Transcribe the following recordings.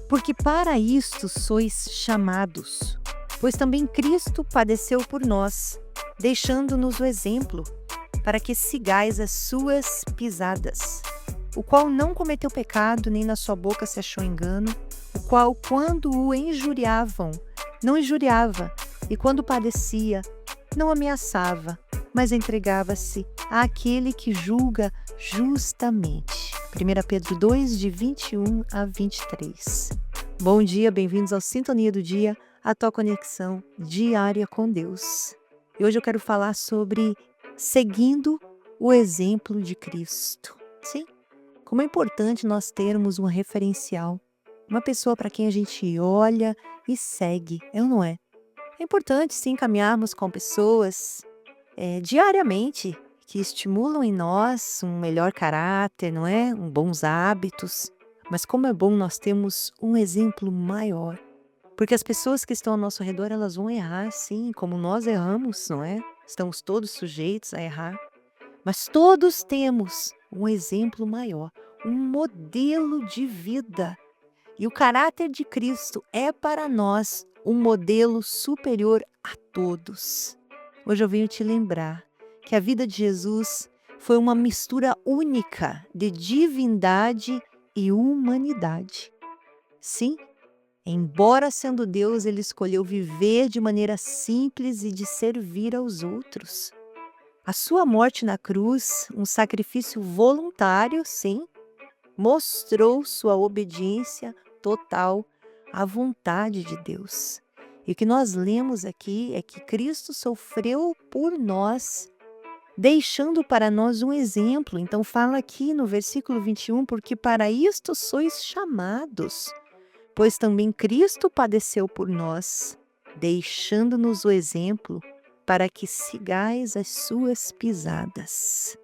Porque para isto sois chamados, pois também Cristo padeceu por nós, deixando-nos o exemplo, para que sigais as suas pisadas, o qual não cometeu pecado, nem na sua boca se achou engano, o qual, quando o injuriavam, não injuriava, e quando padecia, não ameaçava, mas entregava-se àquele que julga justamente. 1 Pedro 2, de 21 a 23. Bom dia, bem-vindos ao Sintonia do Dia, a tua conexão diária com Deus. E hoje eu quero falar sobre seguindo o exemplo de Cristo. Sim, como é importante nós termos um referencial, uma pessoa para quem a gente olha e segue, é ou não é? É importante sim caminharmos com pessoas diariamente que estimulam em nós um melhor caráter, não é? Bons hábitos. Mas como é bom nós termos um exemplo maior. Porque as pessoas que estão ao nosso redor, elas vão errar, sim, como nós erramos, não é? Estamos todos sujeitos a errar. Mas todos temos um exemplo maior, um modelo de vida. E o caráter de Cristo é para nós um modelo superior a todos. Hoje eu venho te lembrar que a vida de Jesus foi uma mistura única de divindade e humanidade. Sim, embora sendo Deus, ele escolheu viver de maneira simples e de servir aos outros. A sua morte na cruz, um sacrifício voluntário, sim, mostrou sua obediência total à vontade de Deus. E o que nós lemos aqui é que Cristo sofreu por nós, deixando para nós um exemplo. Então fala aqui no versículo 21, porque para isto sois chamados, pois também Cristo padeceu por nós, deixando-nos o exemplo para que sigais as suas pisadas,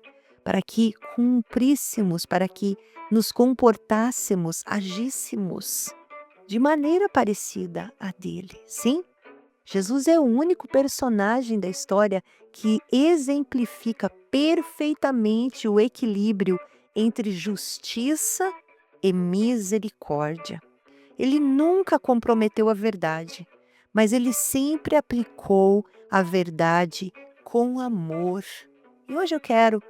para que cumpríssemos, para que nos comportássemos, agíssemos de maneira parecida à dele. Sim, Jesus é o único personagem da história que exemplifica perfeitamente o equilíbrio entre justiça e misericórdia. Ele nunca comprometeu a verdade, mas ele sempre aplicou a verdade com amor. E hoje eu quero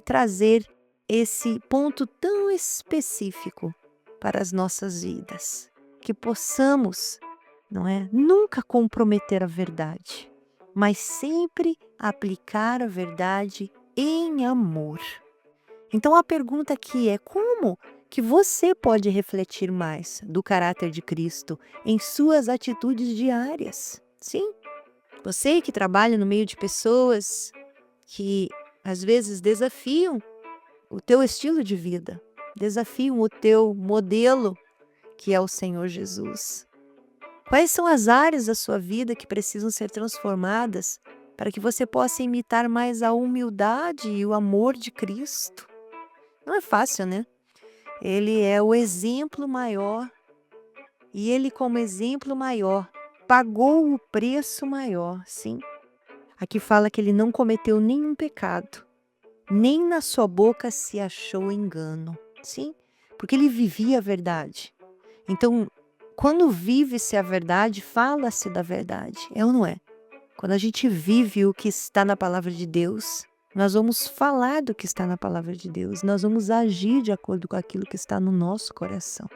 trazer esse ponto tão específico para as nossas vidas, que possamos, nunca comprometer a verdade, mas sempre aplicar a verdade em amor. Então a pergunta aqui é: como que você pode refletir mais do caráter de Cristo em suas atitudes diárias? Sim, você que trabalha no meio de pessoas que às vezes desafiam o teu estilo de vida, desafiam o teu modelo, que é o Senhor Jesus. Quais são as áreas da sua vida que precisam ser transformadas para que você possa imitar mais a humildade e o amor de Cristo? Não é fácil, né? Ele é o exemplo maior e ele, como exemplo maior, pagou o preço maior, sim. Aqui fala que ele não cometeu nenhum pecado, nem na sua boca se achou engano. Sim, porque ele vivia a verdade. Então, quando vive-se a verdade, fala-se da verdade, é ou não é? Quando a gente vive o que está na palavra de Deus, nós vamos falar do que está na palavra de Deus, nós vamos agir de acordo com aquilo que está no nosso coração.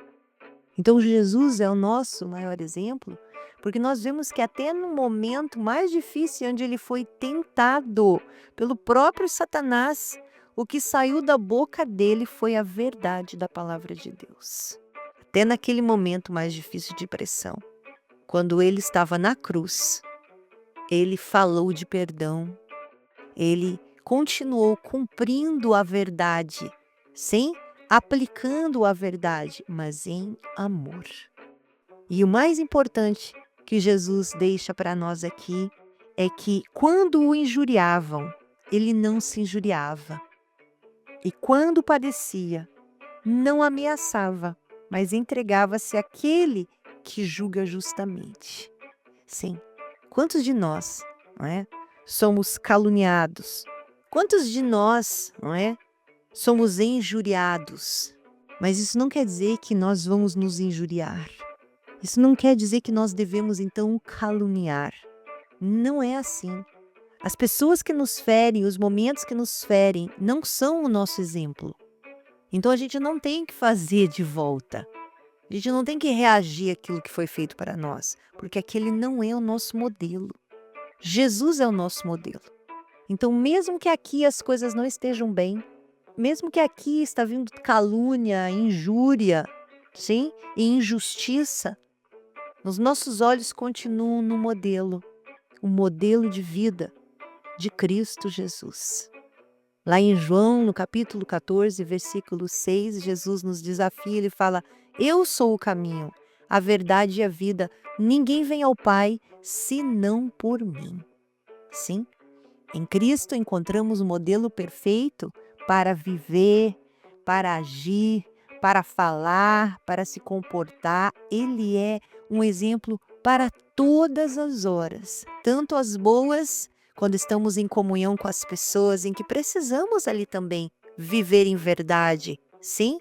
Então, Jesus é o nosso maior exemplo, porque nós vemos que até no momento mais difícil, onde ele foi tentado pelo próprio Satanás, o que saiu da boca dele foi a verdade da palavra de Deus. Até naquele momento mais difícil de pressão, quando ele estava na cruz, ele falou de perdão, ele continuou cumprindo a verdade, sim, aplicando a verdade, mas em amor. E o mais importante que Jesus deixa para nós aqui é que quando o injuriavam, ele não se injuriava. E quando padecia, não ameaçava, mas entregava-se àquele que julga justamente. Sim, quantos de nós, somos caluniados? Quantos de nós, somos injuriados? Mas isso não quer dizer que nós vamos nos injuriar. Isso não quer dizer que nós devemos, então, caluniar. Não é assim. As pessoas que nos ferem, os momentos que nos ferem, não são o nosso exemplo. Então a gente não tem que fazer de volta. A gente não tem que reagir àquilo que foi feito para nós, porque aquele não é o nosso modelo. Jesus é o nosso modelo. Então, mesmo que aqui as coisas não estejam bem, mesmo que aqui está vindo calúnia, injúria, sim, e injustiça, os nossos olhos continuam no modelo, o modelo de vida de Cristo Jesus. Lá em João, no capítulo 14, versículo 6, Jesus nos desafia, ele fala: eu sou o caminho, a verdade e a vida. Ninguém vem ao Pai senão por mim. Sim, em Cristo encontramos o modelo perfeito para viver, para agir, para falar, para se comportar. Ele é um exemplo para todas as horas, tanto as boas, quando estamos em comunhão com as pessoas, em que precisamos ali também viver em verdade, sim?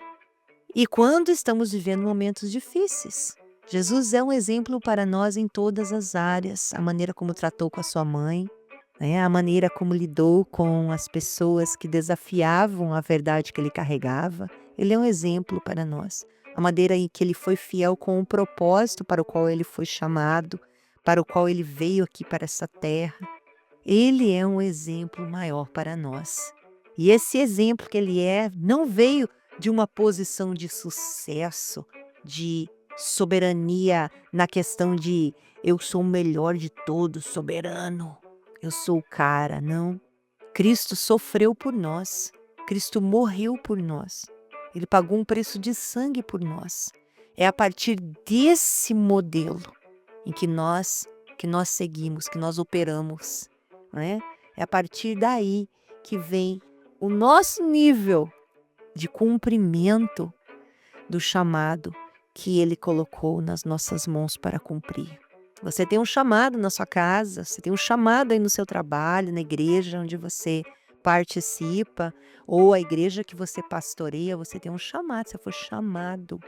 E quando estamos vivendo momentos difíceis. Jesus é um exemplo para nós em todas as áreas, a maneira como tratou com a sua mãe, né? A maneira como lidou com as pessoas que desafiavam a verdade que ele carregava. Ele é um exemplo para nós. A maneira em que ele foi fiel com o propósito para o qual ele foi chamado, para o qual ele veio aqui para essa terra. Ele é um exemplo maior para nós. E esse exemplo que ele é, não veio de uma posição de sucesso, de soberania na questão de eu sou o melhor de todos, soberano, eu sou o cara, não. Cristo sofreu por nós, Cristo morreu por nós, ele pagou um preço de sangue por nós. É a partir desse modelo em que nós seguimos, que nós operamos, né? É a partir daí que vem o nosso nível de cumprimento do chamado que ele colocou nas nossas mãos para cumprir. Você tem um chamado na sua casa, você tem um chamado aí no seu trabalho, na igreja onde você participa, ou a igreja que você pastoreia, você tem um chamado, você foi chamado.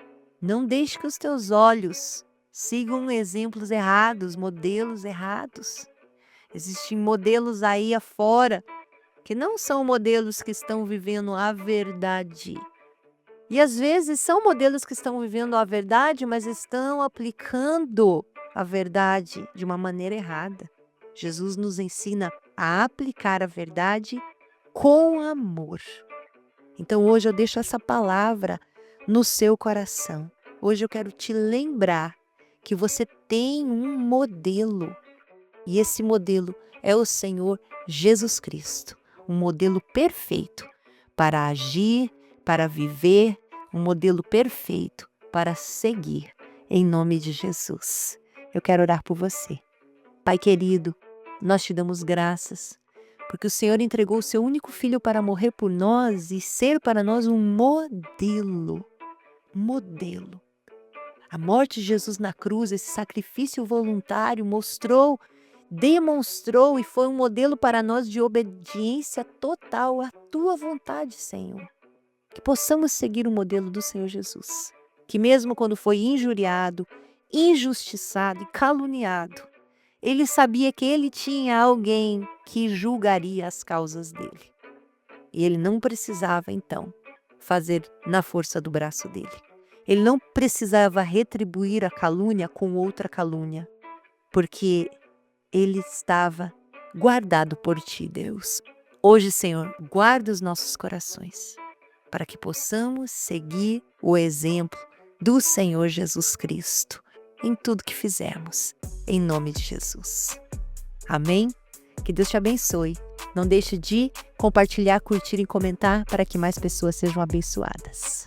Não deixe que os teus olhos sigam exemplos errados, modelos errados. Existem modelos aí afora que não são modelos que estão vivendo a verdade. E às vezes são modelos que estão vivendo a verdade, mas estão aplicando a verdade de uma maneira errada. Jesus nos ensina a aplicar a verdade com amor. Então hoje eu deixo essa palavra no seu coração. Hoje eu quero te lembrar que você tem um modelo. E esse modelo é o Senhor Jesus Cristo. Um modelo perfeito para agir, para viver, um modelo perfeito para seguir, em nome de Jesus. Eu quero orar por você. Pai querido, nós te damos graças, porque o Senhor entregou o seu único filho para morrer por nós e ser para nós um modelo. Modelo. A morte de Jesus na cruz, esse sacrifício voluntário, demonstrou e foi um modelo para nós de obediência total à tua vontade, Senhor. Que possamos seguir o modelo do Senhor Jesus, que mesmo quando foi injuriado, injustiçado e caluniado, ele sabia que ele tinha alguém que julgaria as causas dele. E ele não precisava, então, fazer na força do braço dele. Ele não precisava retribuir a calúnia com outra calúnia, porque ele estava guardado por ti, Deus. Hoje, Senhor, guarda os nossos corações, para que possamos seguir o exemplo do Senhor Jesus Cristo em tudo que fizermos, em nome de Jesus. Amém? Que Deus te abençoe. Não deixe de compartilhar, curtir e comentar para que mais pessoas sejam abençoadas.